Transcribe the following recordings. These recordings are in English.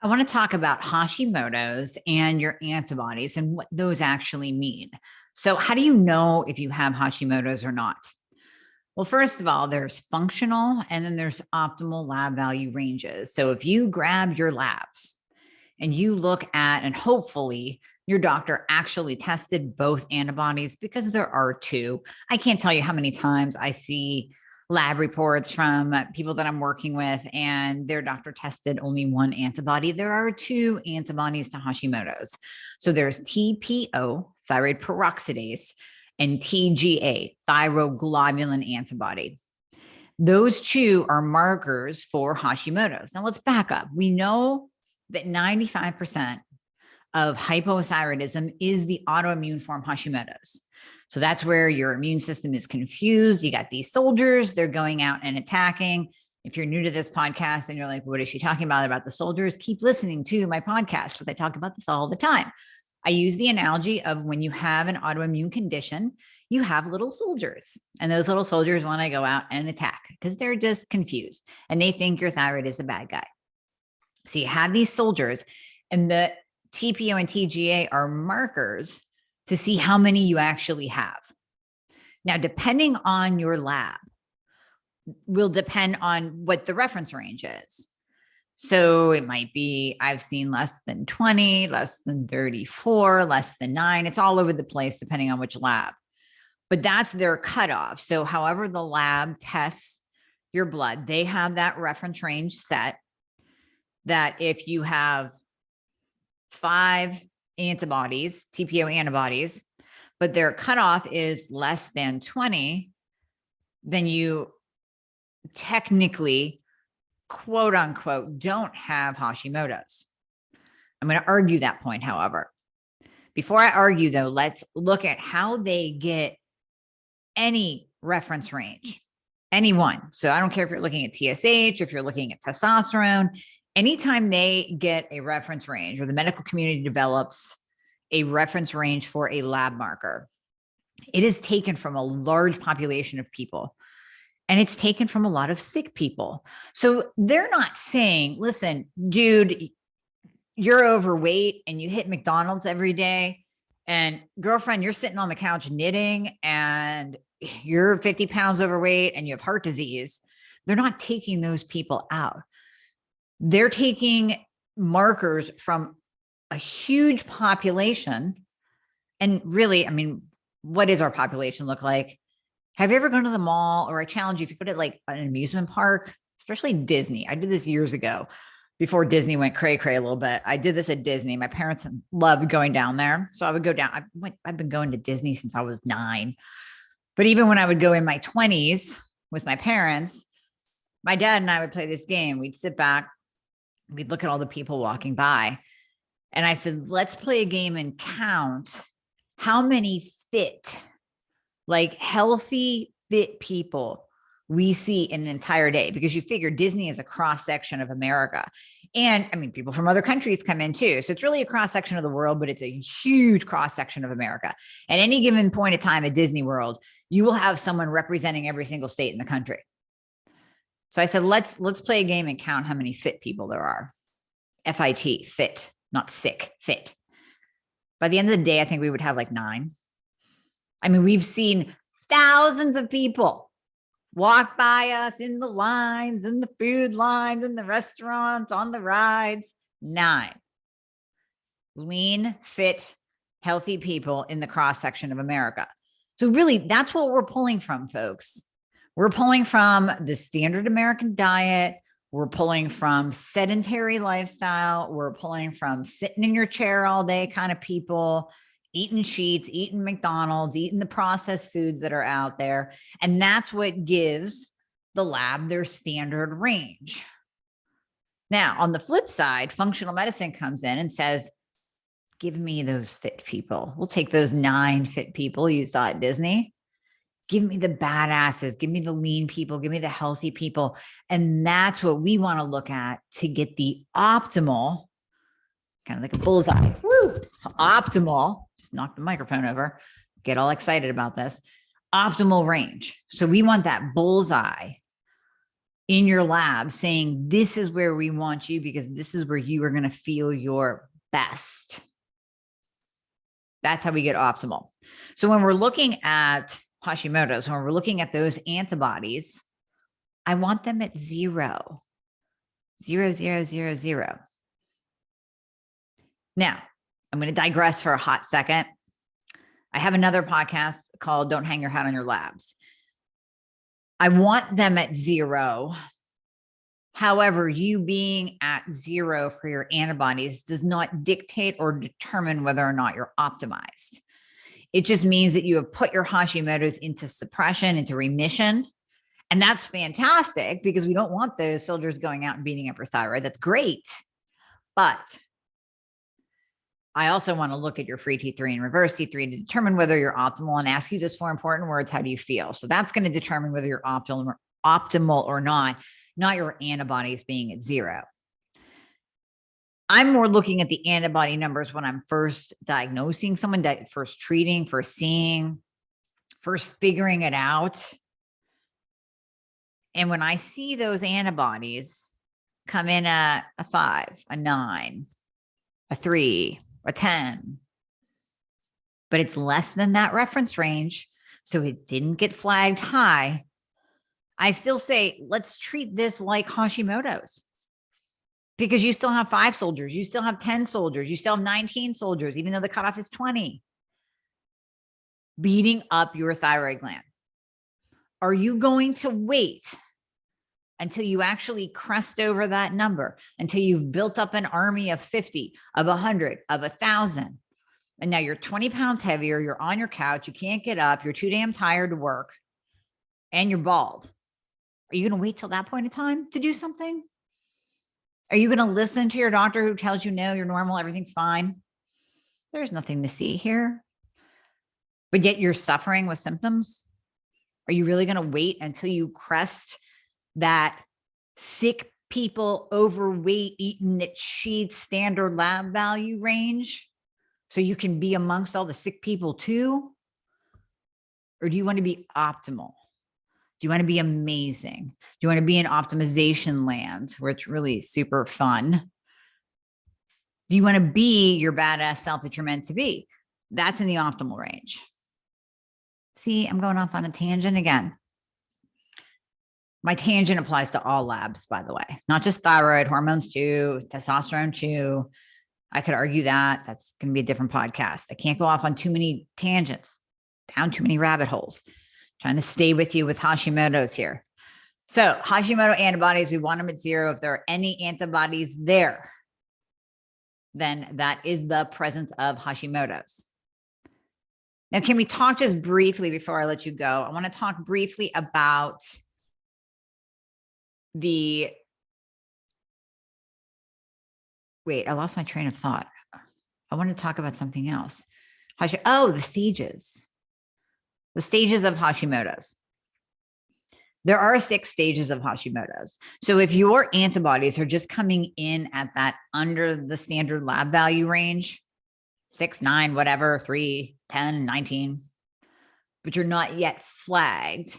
I want to talk about Hashimoto's and your antibodies and what those actually mean. So, how do you know if you have Hashimoto's or not? Well, first of all, there's functional and then there's optimal lab value ranges. So, if you grab your labs and you look at, and hopefully your doctor actually tested both antibodies because there are two. I can't tell you how many times I see lab reports from people that I'm working with and their doctor tested only one antibody. There are two antibodies to Hashimoto's. So there's TPO, thyroid peroxidase, and TGA, thyroglobulin antibody. Those two are markers for Hashimoto's. Now let's back up. We know that 95% of hypothyroidism is the autoimmune form Hashimoto's. So that's where your immune system is confused. You got these soldiers, they're going out and attacking. If you're new to this podcast and you're like, what is she talking about the soldiers? Keep listening to my podcast because I talk about this all the time. I use the analogy of when you have an autoimmune condition, you have little soldiers, and those little soldiers want to go out and attack because they're just confused and they think your thyroid is the bad guy. So you have these soldiers, and the TPO and TGA are markers to see how many you actually have. Now, depending on your lab, will depend on what the reference range is. So it might be, I've seen less than 20, less than 34, less than 9. It's all over the place depending on which lab. But that's their cutoff. So however the lab tests your blood, they have that reference range set that if you have 5 antibodies, TPO antibodies, but their cutoff is less than 20, then you technically, quote unquote, don't have Hashimoto's. I'm going to argue that point, however. Before I argue, though, let's look at how they get any reference range, any one. So I don't care if you're looking at TSH, if you're looking at testosterone, anytime they get a reference range or the medical community develops a reference range for a lab marker, it is taken from a large population of people. And it's taken from a lot of sick people. So they're not saying, listen, dude, you're overweight and you hit McDonald's every day. And girlfriend, you're sitting on the couch knitting and you're 50 pounds overweight and you have heart disease. They're not taking those people out. They're taking markers from a huge population. And really, I mean, what does our population look like? Have you ever gone to the mall, or I challenge you, if you go to like an amusement park, especially Disney? I did this years ago before Disney went cray cray a little bit. I did this at Disney. My parents loved going down there. So I would go down. I've been going to Disney since I was 9. But even when I would go in my 20s with my parents, my dad and I would play this game. We'd sit back, we'd look at all the people walking by. And I said, let's play a game and count how many fit, like healthy, fit people we see in an entire day, because you figure Disney is a cross section of America. And I mean, people from other countries come in too. So it's really a cross section of the world, but it's a huge cross section of America. At any given point of time at Disney World, you will have someone representing every single state in the country. So I said, let's play a game and count how many fit people there are. FIT, fit, not sick, fit. By the end of the day, I think we would have like 9. I mean, we've seen thousands of people walk by us in the lines, in the food lines, in the restaurants, on the rides. 9 lean, fit, healthy people in the cross section of America. So really, that's what we're pulling from, folks. We're pulling from the standard American diet. We're pulling from sedentary lifestyle. We're pulling from sitting in your chair all day kind of people, eating sheets, eating McDonald's, eating the processed foods that are out there. And that's what gives the lab their standard range. Now, on the flip side, functional medicine comes in and says, give me those fit people. We'll take those 9 fit people you saw at Disney. Give me the badasses, give me the lean people, give me the healthy people. And that's what we want to look at to get the optimal, kind of like a bullseye, optimal, just knock the microphone over, get all excited about this, optimal range. So we want that bullseye in your lab saying, this is where we want you because this is where you are going to feel your best. That's how we get optimal. So when we're looking at Hashimoto's, when we're looking at those antibodies, I want them at 0. 0, 0, 0, 0. Now, I'm going to digress for a hot second. I have another podcast called Don't Hang Your Hat on Your Labs. I want them at 0. However, you being at 0 for your antibodies does not dictate or determine whether or not you're optimized. It just means that you have put your Hashimoto's into suppression, into remission. And that's fantastic because we don't want those soldiers going out and beating up your thyroid. That's great. But I also want to look at your free T3 and reverse T3 to determine whether you're optimal and ask you those 4 important words. How do you feel? So that's going to determine whether you're optimal or not your antibodies being at 0. I'm more looking at the antibody numbers when I'm first diagnosing someone, first treating, first seeing, first figuring it out. And when I see those antibodies come in at a 5, a 9, a 3, a 10, but it's less than that reference range, so it didn't get flagged high, I still say, let's treat this like Hashimoto's because you still have 5 soldiers, you still have 10 soldiers, you still have 19 soldiers, even though the cutoff is 20, beating up your thyroid gland. Are you going to wait until you actually crest over that number, until you've built up an army of 50, of 100, of 1,000, and now you're 20 pounds heavier, you're on your couch, you can't get up, you're too damn tired to work, and you're bald? Are you going to wait till that point in time to do something? Are you going to listen to your doctor who tells you, no, you're normal, everything's fine? There's nothing to see here. But yet you're suffering with symptoms? Are you really going to wait until you crest that sick people, overweight, eating at sheets, standard lab value range so you can be amongst all the sick people too? Or do you want to be optimal? Do you want to be amazing? Do you want to be in optimization land where it's really super fun? Do you want to be your badass self that you're meant to be? That's in the optimal range. See, I'm going off on a tangent again. My tangent applies to all labs, by the way, not just thyroid, hormones too, testosterone too. I could argue that. That's going to be a different podcast. I can't go off on too many tangents, down too many rabbit holes. Trying to stay with you with Hashimoto's here. So Hashimoto antibodies, we want them at 0. If there are any antibodies there, then that is the presence of Hashimoto's. Now, can we talk just briefly before I let you go? I want to talk briefly about I lost my train of thought. I want to talk about something else. The stages. The stages of Hashimoto's. There are 6 stages of Hashimoto's. So if your antibodies are just coming in at that under the standard lab value range, 6, 9, whatever, 3, 10, 19, but you're not yet flagged,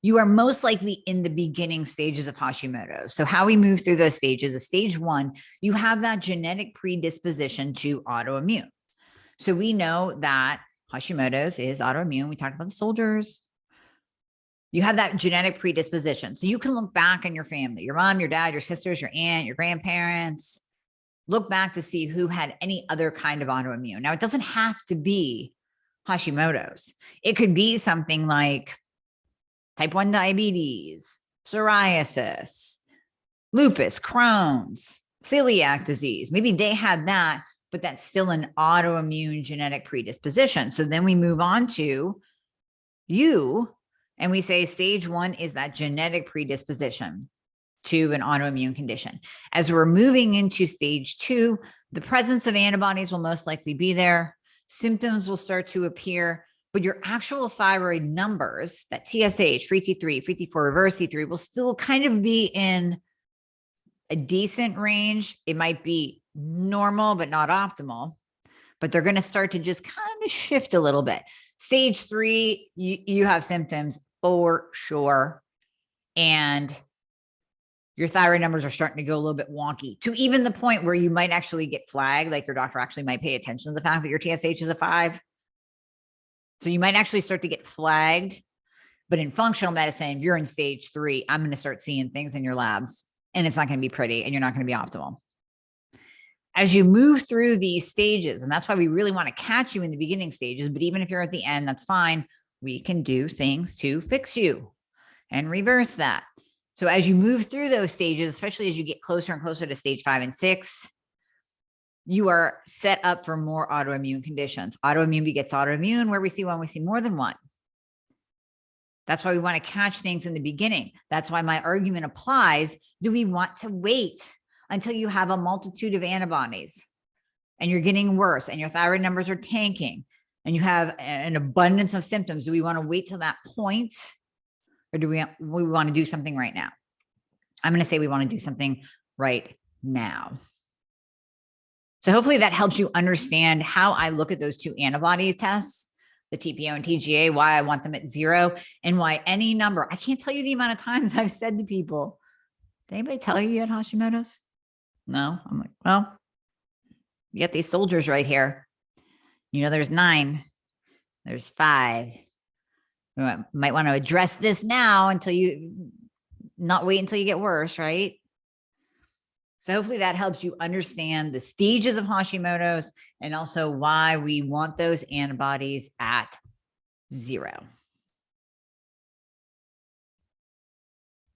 you are most likely in the beginning stages of Hashimoto's. So how we move through those stages is stage 1, you have that genetic predisposition to autoimmune. So we know that Hashimoto's is autoimmune. We talked about the soldiers. You have that genetic predisposition. So you can look back in your family, your mom, your dad, your sisters, your aunt, your grandparents, look back to see who had any other kind of autoimmune. Now, it doesn't have to be Hashimoto's. It could be something like type 1 diabetes, psoriasis, lupus, Crohn's, celiac disease. Maybe they had that, but that's still an autoimmune genetic predisposition. So then we move on to you, and we say stage 1 is that genetic predisposition to an autoimmune condition. As we're moving into stage 2, the presence of antibodies will most likely be there. Symptoms will start to appear, but your actual thyroid numbers, that TSH, free T3, free T4, reverse T3, will still kind of be in a decent range. It might be normal, but not optimal, but they're going to start to just kind of shift a little bit. Stage 3, you have symptoms for sure. And your thyroid numbers are starting to go a little bit wonky, to even the point where you might actually get flagged, like your doctor actually might pay attention to the fact that your TSH is a 5. So you might actually start to get flagged. But in functional medicine, if you're in stage 3, I'm going to start seeing things in your labs, and it's not going to be pretty, and you're not going to be optimal. As you move through these stages, and that's why we really want to catch you in the beginning stages, but even if you're at the end, that's fine. We can do things to fix you and reverse that. So as you move through those stages, especially as you get closer and closer to stage 5 and 6, you are set up for more autoimmune conditions. Autoimmune begets autoimmune. Where we see one, we see more than one. That's why we want to catch things in the beginning. That's why my argument applies. Do we want to wait until you have a multitude of antibodies and you're getting worse and your thyroid numbers are tanking and you have an abundance of symptoms? Do we want to wait till that point, or do we want to do something right now? I'm going to say we want to do something right now. So hopefully that helps you understand how I look at those 2 antibody tests, the TPO and TGA, why I want them at 0, and why any number. I can't tell you the amount of times I've said to people, did anybody tell you had Hashimoto's? No. I'm like, well, you got these soldiers right here. You know, there's 9, there's 5. You might want to address this now until you not wait until you get worse, right? So hopefully that helps you understand the stages of Hashimoto's and also why we want those antibodies at 0.